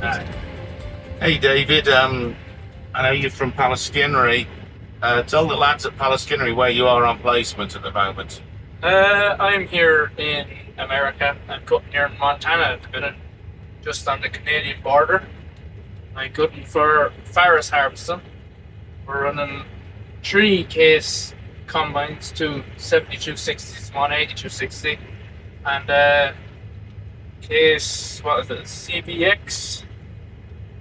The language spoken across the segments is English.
Uh, Hey David, I know you're from Pallaskinnery. Tell the lads at Pallaskinnery where you are on placement at the moment. I'm here in America. I'm cutting here in Montana at the minute, just on the Canadian border. I'm cutting for Farris Harvesting. We're running three case combines, two 7260s, one 8260, and case, what is it, CBX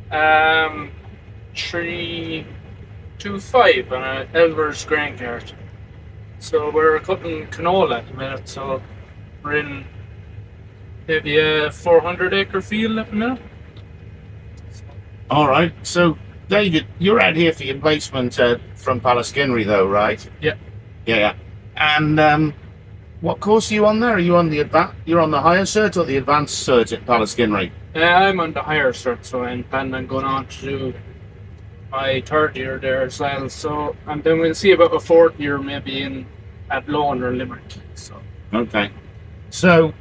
325 and an Elmer's grain cart. So we're cutting canola at the minute, so we're in maybe a 400-acre field at the minute. All right. So David, you're out here for your placement from Pallaskinnery, though, right? Yeah. Yeah. And what course are you on there? Are you on the You're on the higher cert or the advanced cert at Pallaskinnery? I'm on the higher cert, so I'm planning on going on to do my third year there as well. So, and then we'll see about a fourth year maybe in at Lone or Limerick. So Okay. So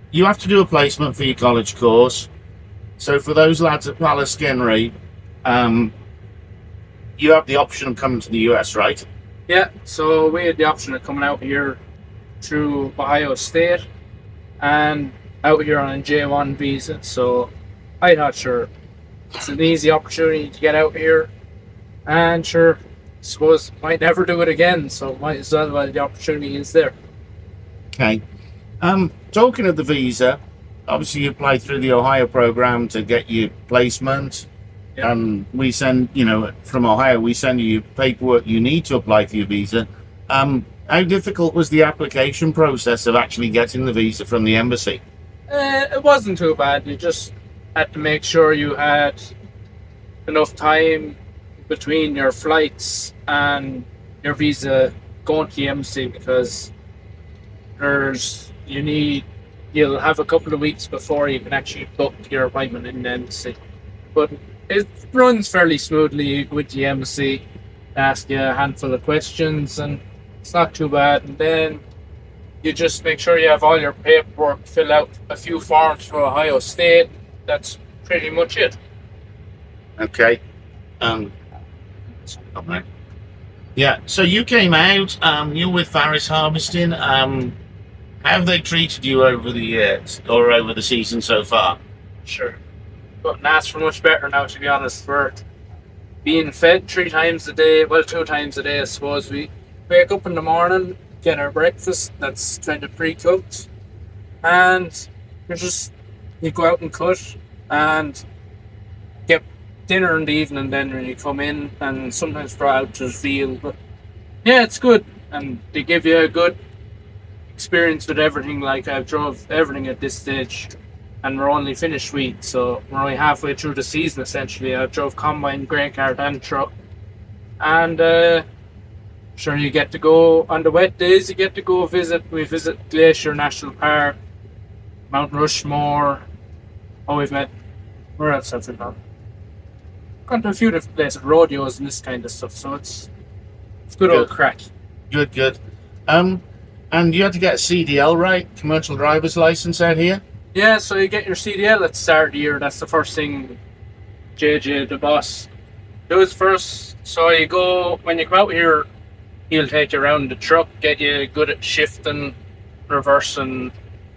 you have to do a placement for your college course. So for those lads at Pallaskinnery, you have the option of coming to the US, right? yeah, so we had the option of coming out here through Ohio State and out here on a J1 visa. So I thought, sure, it's an easy opportunity to get out here, and sure, suppose might never do it again. So might as well while the opportunity is there. Okay. Talking of the visa, obviously you apply through the Ohio program to get your placement. Yeah. And we send, from Ohio, we send you paperwork you need to apply for your visa. How difficult was the application process of actually getting the visa from the embassy? It wasn't too bad. You just had to make sure you had enough time between your flights and your visa going to the embassy, because you'll have a couple of weeks before you can actually book your appointment in the embassy. But it runs fairly smoothly with the embassy. They ask you a handful of questions and it's not too bad. And then you just make sure you have all your paperwork, fill out a few forms for Ohio State. That's pretty much it. Okay. Okay. Yeah. So you came out. You're with Farris Harvesting. How have they treated you over the years or over the season so far? Sure. Couldn't ask for much better now, to be honest. We're being fed 3 times a day, well, 2 times a day, I suppose. We wake up in the morning, get our breakfast that's kind of pre-cooked, and you go out and cut and get dinner in the evening then when you come in, and sometimes brought out to the field. But yeah, it's good, and they give you a good experience with everything. Like, I've drove everything at this stage, and we're only finished wheat, so we're only halfway through the season essentially. I drove combine, grain cart, and truck, and sure, you get to go on the wet days. You get to go We visit Glacier National Park, Mount Rushmore. Oh, we've met. Where else have we gone? Gone to a few different places, rodeos and this kind of stuff. So it's good old crack. Good. And you had to get a CDL, right? Commercial driver's license out here. Yeah, so you get your CDL at the start of the year. That's the first thing JJ, the boss, does first. So when you come out here, he'll take you around the truck, get you good at shifting, reversing,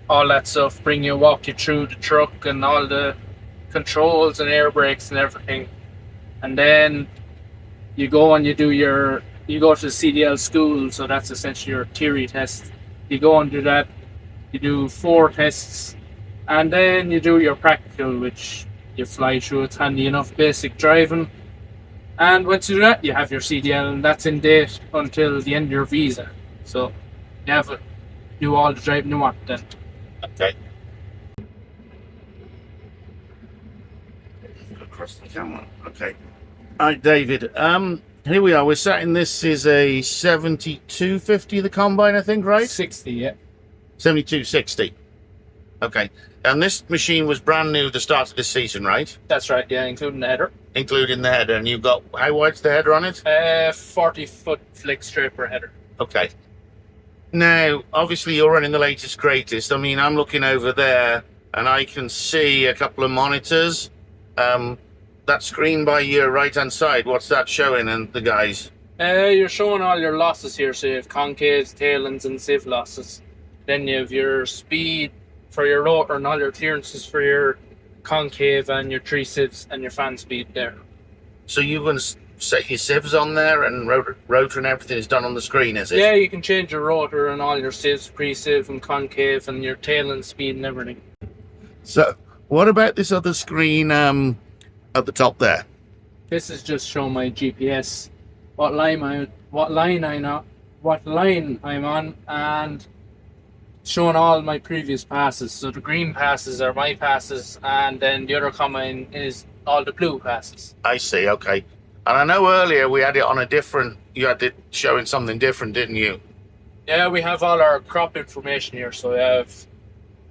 all that stuff, walk you through the truck and all the controls and air brakes and everything. And then you go and you go to the CDL school, so that's essentially your theory test. You go and do that, you do 4 tests, and then you do your practical, which you fly through. It's handy enough, basic driving. And once you do that, you have your CDL, and that's in date until the end of your visa. So you have to do all the driving you want then. Okay. Across the camera. Okay. All right, David. Here we are. We're setting this is a 7250, the combine, I think, right? 60, yeah. 7260. Okay. And this machine was brand new at the start of this season, right? That's right, yeah, including the header. Including the header. And you've got, how wide's the header on it? 40-foot flick scraper header. Okay. Now, obviously, you're running the latest, greatest. I mean, I'm looking over there, and I can see a couple of monitors. That screen by your right-hand side, what's that showing? And the guys. You're showing all your losses here. So you have concaves, tailends, and sieve losses. Then you have your speed for your rotor and all your clearances for your concave and your three sieves and your fan speed there. So you can set your sieves on there, and rotor and everything is done on the screen, is it? Yeah, you can change your rotor and all your sieves, pre-sieve and concave, and your tail and speed and everything. So what about this other screen at the top there? This is just showing my GPS, what line I'm on, and showing all my previous passes. So the green passes are my passes, and then the other combine is all the blue passes. I see, okay. And I know earlier we had it on you had it showing something different, didn't you? Yeah, we have all our crop information here. So we have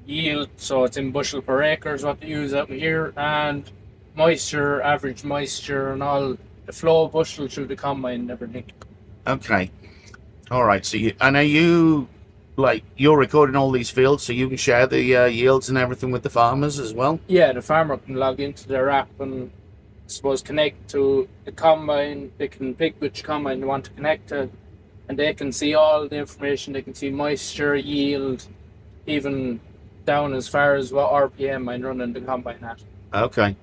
yield, so it's in bushel per acre is what they use out here, and moisture, average moisture, and all the flow of bushel through the combine and everything. Okay. All right. So you're recording all these fields so you can share the yields and everything with the farmers as well? Yeah, the farmer can log into their app and I suppose connect to the combine. They can pick which combine they want to connect to, and they can see all the information. They can see moisture, yield, even down as far as what RPM I'm running the combine at. Okay.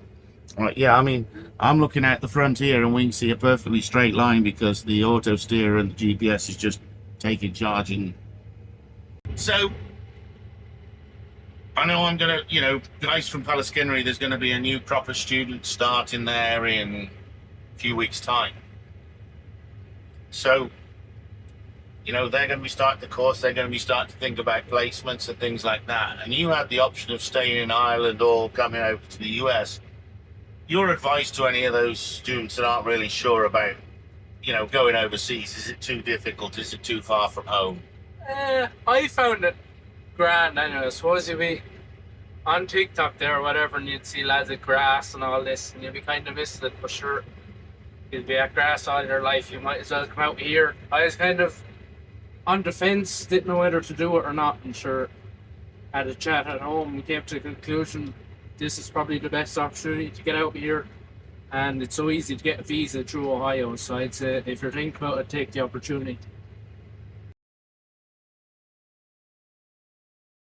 All right. Yeah, I mean, I'm looking at the front here and we can see a perfectly straight line because the auto steer and the GPS is just taking charge. So I know I'm going to, guys from Pallaskinnery, there's going to be a new proper student starting there in a few weeks' time. So, they're going to be starting the course, they're going to be starting to think about placements and things like that. And you have the option of staying in Ireland or coming over to the US. Your advice to any of those students that aren't really sure about, going overseas, is it too difficult? Is it too far from home? I found it grand anyway. I suppose you'd be on TikTok there or whatever, and you'd see lads at grass and all this, and you'd be kind of missing it. But sure, you'd be at grass all your life, you might as well come out here. I was kind of on the fence, didn't know whether to do it or not, and sure, had a chat at home and came to the conclusion this is probably the best opportunity to get out here, and it's so easy to get a visa through Ohio. So I'd say if you're thinking about it, take the opportunity.